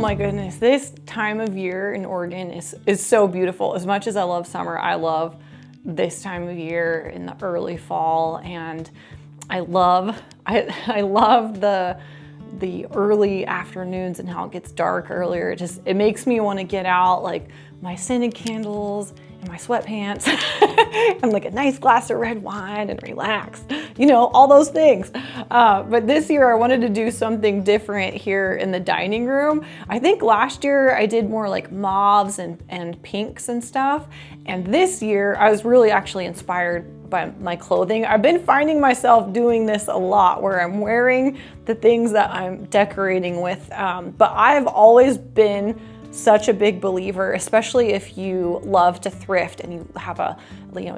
my goodness, this time of year in Oregon is so beautiful. As much as I love summer, I love this time of year in the early fall, and I love the early afternoons and how it gets dark earlier. It makes me want to get out like my scented candles and my sweatpants and like a nice glass of red wine and relax, you know, all those things. But this year I wanted to do something different here in the dining room. I think last year I did more like mauves and pinks and stuff. And this year I was really actually inspired by my clothing. I've been finding myself doing this a lot where I'm wearing the things that I'm decorating with. But I've always been such a big believer, especially if you love to thrift and you have a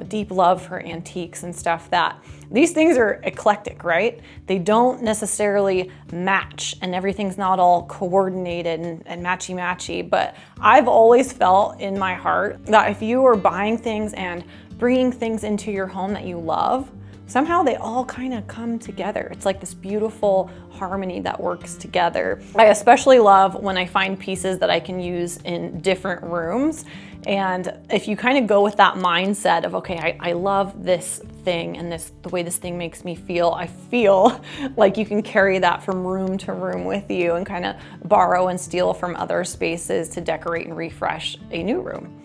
deep love for antiques and stuff, that these things are eclectic, right? They don't necessarily match and everything's not all coordinated and matchy-matchy, but I've always felt in my heart that if you are buying things and bringing things into your home that you love, somehow they all kind of come together. It's like this beautiful harmony that works together. I especially love when I find pieces that I can use in different rooms. And if you kind of go with that mindset of, okay, I love this thing and the way this thing makes me feel, I feel like you can carry that from room to room with you and kind of borrow and steal from other spaces to decorate and refresh a new room.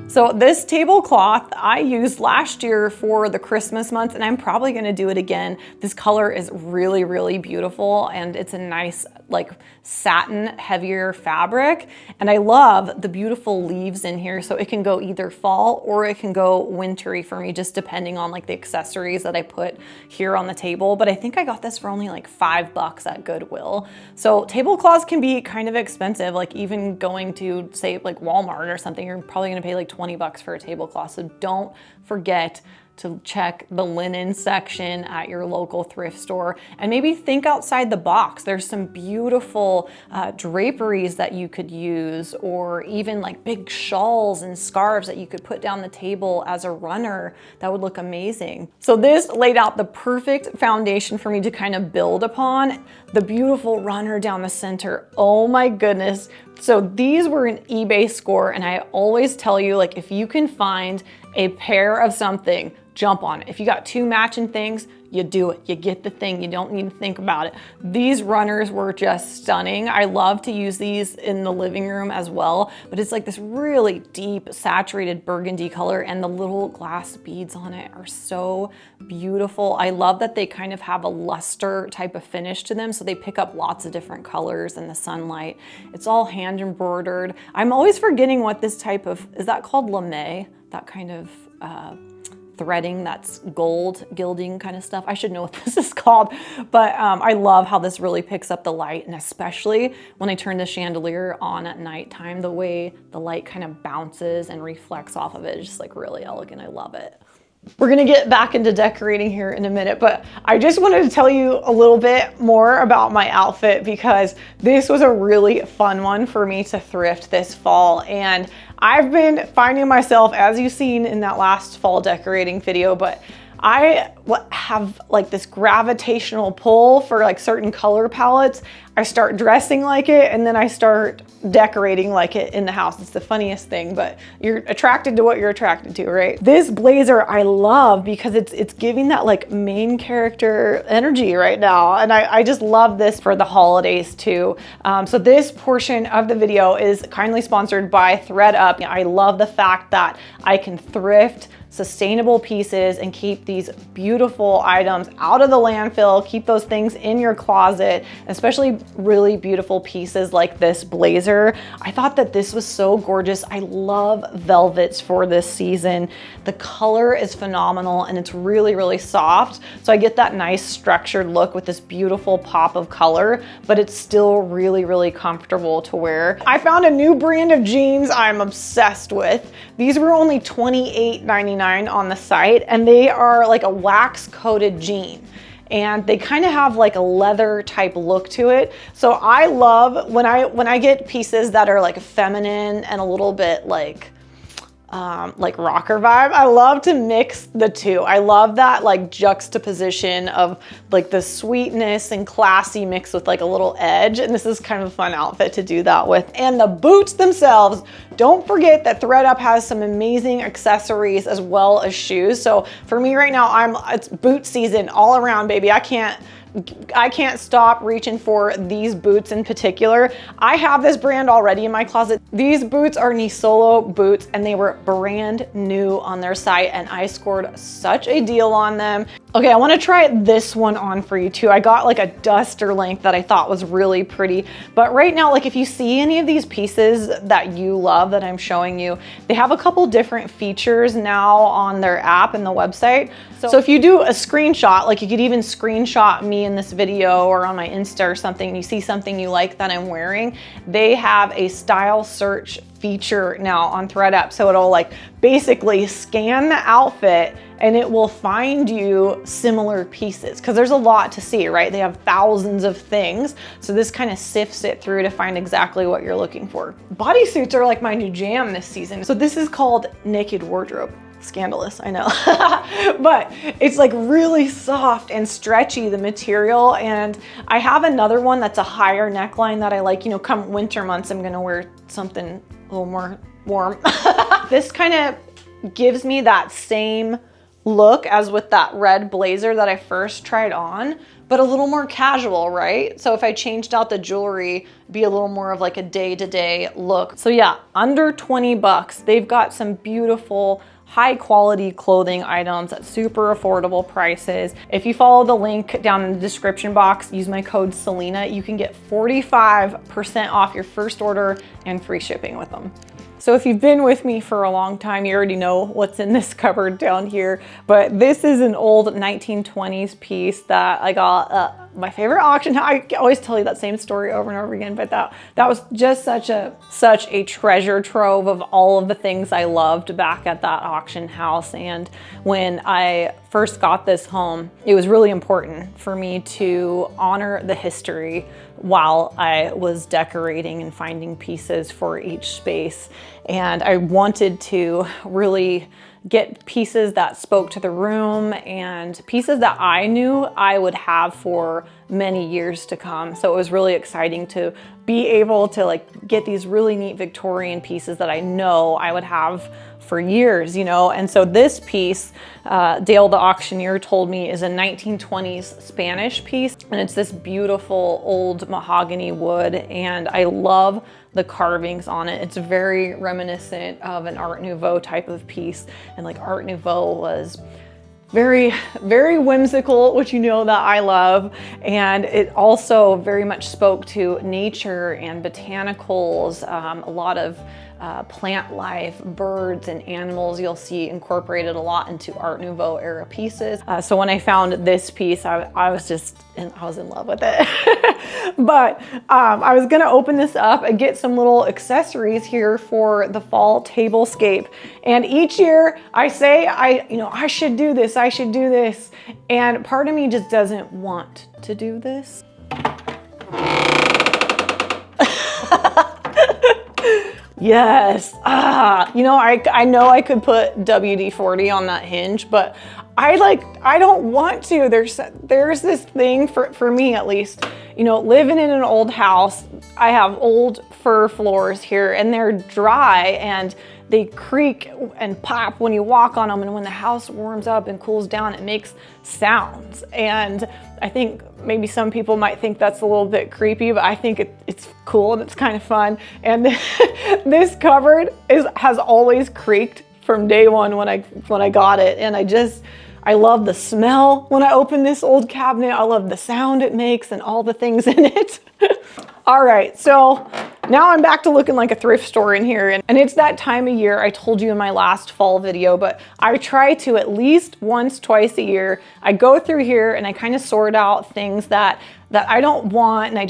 So this tablecloth I used last year for the Christmas month, and I'm probably gonna do it again. This color is really, really beautiful, and it's a nice like satin, heavier fabric. And I love the beautiful leaves in here, so it can go either fall or it can go wintry for me, just depending on like the accessories that I put here on the table. But I think I got this for only like $5 at Goodwill. So tablecloths can be kind of expensive, like even going to say like Walmart or something, you're probably gonna pay like $20 for a tablecloth. So don't forget to check the linen section at your local thrift store and maybe think outside the box. There's some beautiful draperies that you could use, or even like big shawls and scarves that you could put down the table as a runner. That would look amazing. So this laid out the perfect foundation for me to kind of build upon. The beautiful runner down the center. Oh my goodness. So these were an eBay score, and I always tell you, like, if you can find a pair of something, jump on it. If you got two matching things, you do it. You get the thing. You don't need to think about it. These runners were just stunning. I love to use these in the living room as well, but it's like this really deep, saturated burgundy color, and the little glass beads on it are so beautiful. I love that they kind of have a luster type of finish to them, so they pick up lots of different colors in the sunlight. It's all hand embroidered. I'm always forgetting what this type of, is that called lame? That kind of threading, that's gold gilding kind of stuff. I should know what this is called, but I love how this really picks up the light, and especially when I turn the chandelier on at nighttime, the way the light kind of bounces and reflects off of it is just like really elegant. I love it. We're gonna get back into decorating here in a minute, but I just wanted to tell you a little bit more about my outfit, because this was a really fun one for me to thrift this fall. And I've been finding myself, as you've seen in that last fall decorating video, but I have like this gravitational pull for like certain color palettes. I start dressing like it, and then I start decorating like it in the house. It's the funniest thing, but you're attracted to what you're attracted to, right? This blazer I love because it's giving that like main character energy right now. And I just love this for the holidays too. So this portion of the video is kindly sponsored by ThredUp. I love the fact that I can thrift sustainable pieces and keep these beautiful items out of the landfill, keep those things in your closet, especially really beautiful pieces like this blazer. I thought that this was so gorgeous. I love velvets for this season. The color is phenomenal and it's really, really soft. So I get that nice structured look with this beautiful pop of color, but it's still really, really comfortable to wear. I found a new brand of jeans I'm obsessed with. These were only $28.99 on the site, and they are like a wax coated jean. And they kind of have like a leather type look to it. So I love when I get pieces that are like feminine and a little bit like rocker vibe. I love to mix the two. I love that like juxtaposition of like the sweetness and classy mixed with like a little edge. And this is kind of a fun outfit to do that with. And the boots themselves, don't forget that thredUP has some amazing accessories as well as shoes. So for me right now, it's boot season all around, baby. I can't stop reaching for these boots in particular. I have this brand already in my closet. These boots are Nisolo boots and they were brand new on their site and I scored such a deal on them. Okay, I wanna try this one on for you too. I got like a duster length that I thought was really pretty. But right now, like if you see any of these pieces that you love that I'm showing you, they have a couple different features now on their app and the website. So if you do a screenshot, like you could even screenshot me in this video or on my Insta or something, and you see something you like that I'm wearing, they have a style search feature now on thredUP. So it'll like basically scan the outfit and it will find you similar pieces because there's a lot to see, right? They have thousands of things. So this kind of sifts it through to find exactly what you're looking for. Bodysuits are like my new jam this season. So this is called Naked Wardrobe. Scandalous, I know. But it's like really soft and stretchy, the material. And I have another one that's a higher neckline that I like. You know, come winter months, I'm gonna wear something a little more warm. This kind of gives me that same look as with that red blazer that I first tried on, but a little more casual, right? So if I changed out the jewelry, be a little more of like a day-to-day look. So yeah, under 20 bucks, they've got some beautiful high quality clothing items at super affordable prices. If you follow the link down in the description box, use my code Selena, you can get 45% off your first order and free shipping with them. So if you've been with me for a long time, you already know what's in this cupboard down here, but this is an old 1920s piece that I got my favorite auction. I always tell you that same story over and over again, but that was just such a treasure trove of all of the things I loved back at that auction house. And when I first got this home, it was really important for me to honor the history while I was decorating and finding pieces for each space. And I wanted to really get pieces that spoke to the room and pieces that I knew I would have for many years to come. So it was really exciting to be able to like get these really neat Victorian pieces that I know I would have for years, you know? And so this piece, Dale the auctioneer told me, is a 1920s Spanish piece. And it's this beautiful old mahogany wood. And I love the carvings on it. It's very reminiscent of an Art Nouveau type of piece. And like Art Nouveau was very, very whimsical, which you know that I love. And it also very much spoke to nature and botanicals, a lot of plant life, birds and animals you'll see incorporated a lot into Art Nouveau era pieces. So when I found this piece, I was in love with it. But I was gonna open this up and get some little accessories here for the fall tablescape. And each year I say, I should do this, I should do this. And part of me just doesn't want to do this. Yes, I know I could put WD-40 on that hinge, but I don't want to. There's this thing for me at least, living in an old house, I have old fir floors here and they're dry and they creak and pop when you walk on them. And when the house warms up and cools down, it makes sounds. And I think maybe some people might think that's a little bit creepy, but I think it's cool and it's kind of fun. And this cupboard has always creaked from day one when I got it. And I love the smell when I open this old cabinet. I love the sound it makes and all the things in it. All right, so now I'm back to looking like a thrift store in here, and it's that time of year. I told you in my last fall video, but I try to at least once, twice a year, I go through here and I kind of sort out things that I don't want and I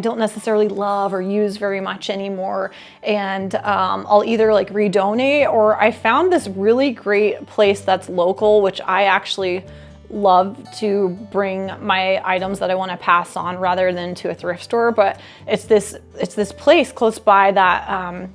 don't necessarily love or use very much anymore. And I'll either like redonate, or I found this really great place that's local, which I actually love to bring my items that I want to pass on rather than to a thrift store. But it's this place close by that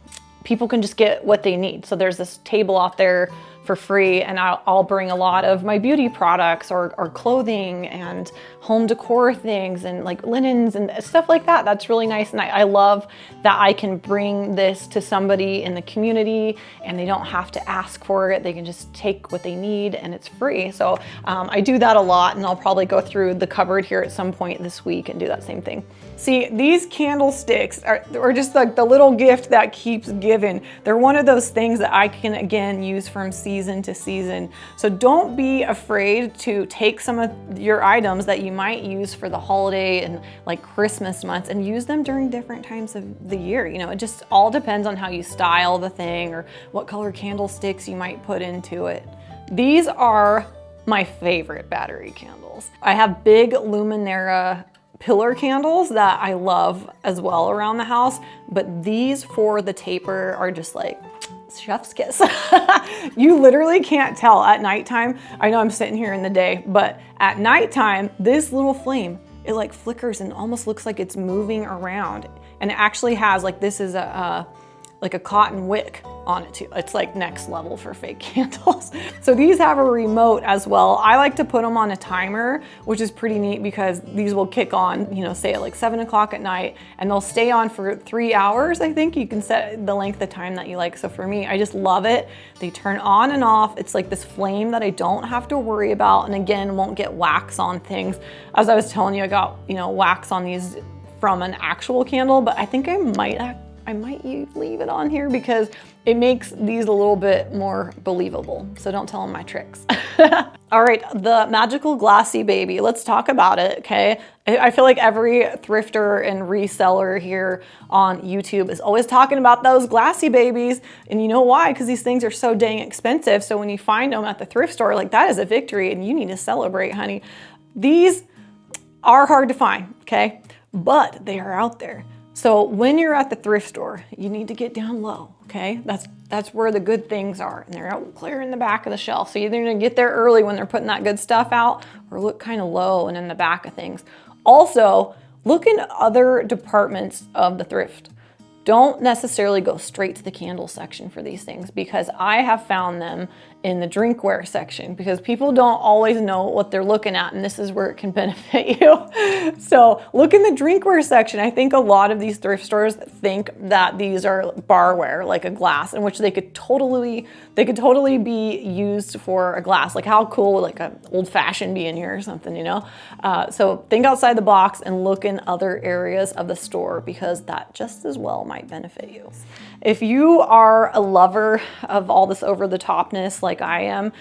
people can just get what they need. So there's this table out there for free, and I'll bring a lot of my beauty products or clothing and home decor things and like linens and stuff like that. That's really nice. And I love that I can bring this to somebody in the community and they don't have to ask for it. They can just take what they need and it's free. So I do that a lot, and I'll probably go through the cupboard here at some point this week and do that same thing. See, these candlesticks are just like the little gift that keeps giving. They're one of those things that I can, again, use from season to season. So don't be afraid to take some of your items that you might use for the holiday and like Christmas months and use them during different times of the year. You know, it just all depends on how you style the thing or what color candlesticks you might put into it. These are my favorite battery candles. I have big Luminara pillar candles that I love as well around the house, but these for the taper are just like chef's kiss. You literally can't tell at nighttime. I know I'm sitting here in the day, but at nighttime, this little flame, it like flickers and almost looks like it's moving around. And it actually has like, this is like a cotton wick on it too. It's like next level for fake candles. So these have a remote as well. I like to put them on a timer, which is pretty neat because these will kick on, you know, say at like 7 o'clock at night, and they'll stay on for 3 hours. I think you can set the length of time that you like. So for me, I just love it. They turn on and off. It's like this flame that I don't have to worry about. And again, won't get wax on things. As I was telling you, I got, you know, wax on these from an actual candle, but I think I might leave it on here because it makes these a little bit more believable. So don't tell them my tricks. All right, the magical glassy baby. Let's talk about it, okay? I feel like every thrifter and reseller here on YouTube is always talking about those glassy babies. And you know why? Because these things are so dang expensive. So when you find them at the thrift store, like that is a victory and you need to celebrate, honey. These are hard to find, okay? But they are out there. So when you're at the thrift store, you need to get down low, okay? That's where the good things are, and they're out clear in the back of the shelf. So you're either gonna get there early when they're putting that good stuff out, or look kind of low and in the back of things. Also, look in other departments of the thrift. Don't necessarily go straight to the candle section for these things, because I have found them in the drinkware section, because people don't always know what they're looking at, and this is where it can benefit you. So look in the drinkware section. I think a lot of these thrift stores think that these are barware, like a glass, in which they could totally be used for a glass. Like how cool would like an old fashioned be in here or something, you know? So think outside the box and look in other areas of the store, because that just as well might benefit you. If you are a lover of all this over-the-topness like I am,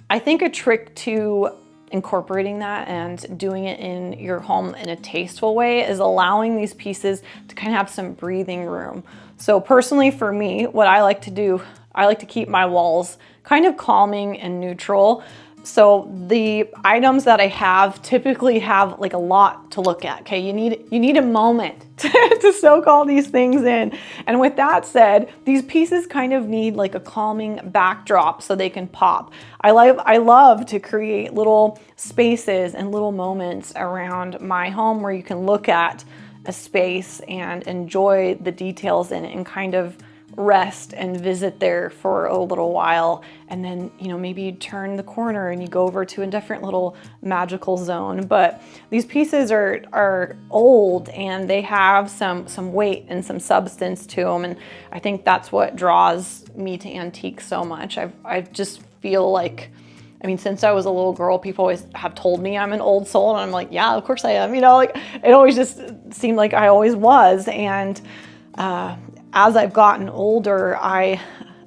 I think a trick to incorporating that and doing it in your home in a tasteful way is allowing these pieces to kind of have some breathing room. So personally for me, what I like to do, I like to keep my walls kind of calming and neutral. So the items that I have typically have like a lot to look at, okay? You need a moment to soak all these things in. And with that said, these pieces kind of need like a calming backdrop so they can pop. I love to create little spaces and little moments around my home where you can look at a space and enjoy the details in it and kind of rest and visit there for a little while. And then, you know, maybe you turn the corner and you go over to a different little magical zone. But these pieces are old and they have some weight and some substance to them. And I think that's what draws me to antiques so much. I just feel like, I mean, since I was a little girl, people always have told me I'm an old soul, and I'm like, yeah, of course I am. You know, like it always just seemed like I always was. And as I've gotten older, I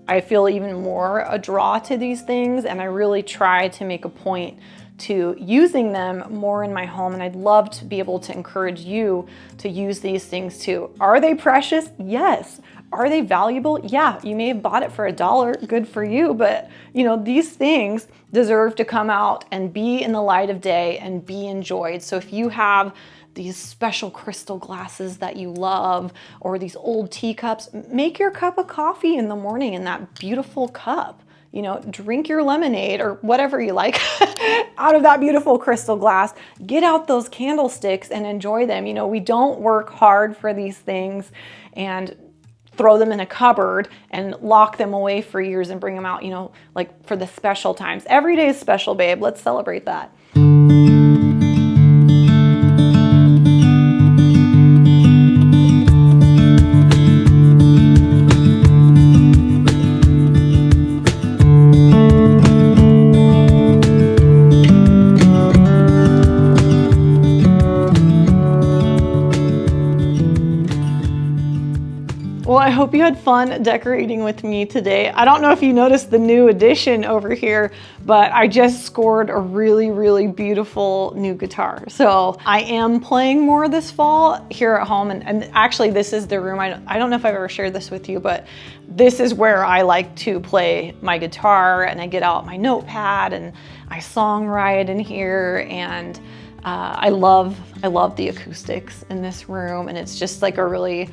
I feel even more a draw to these things, and I really try to make a point to using them more in my home, and I'd love to be able to encourage you to use these things too. Are they precious? Yes. Are they valuable? Yeah, you may have bought it for $1, good for you, but you know, these things deserve to come out and be in the light of day and be enjoyed. So if you have these special crystal glasses that you love, or these old teacups, make your cup of coffee in the morning in that beautiful cup. You know, drink your lemonade or whatever you like out of that beautiful crystal glass. Get out those candlesticks and enjoy them. You know, we don't work hard for these things and throw them in a cupboard and lock them away for years and bring them out, you know, like for the special times. Every day is special, babe. Let's celebrate that. Well, I hope you had fun decorating with me today. I don't know if you noticed the new addition over here, but I just scored a really, really beautiful new guitar. So I am playing more this fall here at home. And actually this is the room, I don't know if I've ever shared this with you, but this is where I like to play my guitar, and I get out my notepad and I songwrite in here, and I love the acoustics in this room, and it's just like a really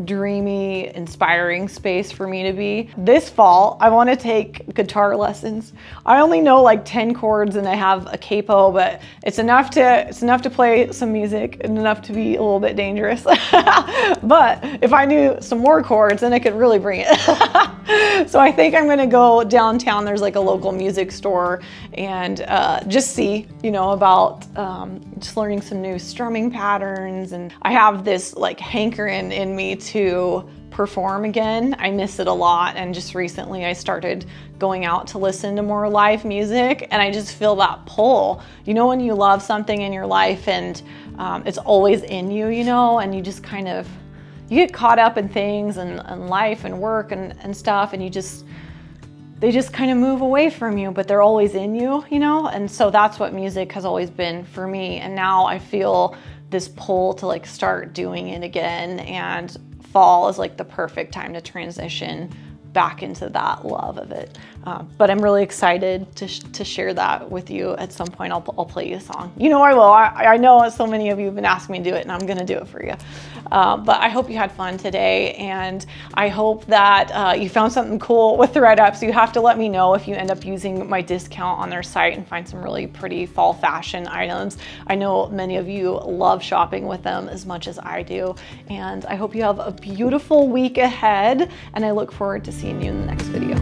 dreamy, inspiring space for me to be. This fall, I want to take guitar lessons. I only know like 10 chords and I have a capo, but it's enough to play some music and enough to be a little bit dangerous. But if I knew some more chords, then I could really bring it. So I think I'm gonna go downtown. There's like a local music store, and just see, you know, about just learning some new strumming patterns. And I have this like hankering in me to perform again. I miss it a lot, and just recently I started going out to listen to more live music, and I just feel that pull. You know, when you love something in your life and it's always in you, you know, and you just kind of, you get caught up in things and life and work and stuff, and they just kind of move away from you, but they're always in you, you know? And so that's what music has always been for me. And now I feel this pull to like start doing it again, and fall is like the perfect time to transition back into that love of it. But I'm really excited to share that with you at some point. I'll play you a song. You know I will. I know so many of you have been asking me to do it, and I'm gonna do it for you. But I hope you had fun today, and I hope that you found something cool with ThredUp. So you have to let me know if you end up using my discount on their site and find some really pretty fall fashion items. I know many of you love shopping with them as much as I do, and I hope you have a beautiful week ahead, and I look forward to seeing you in the next video.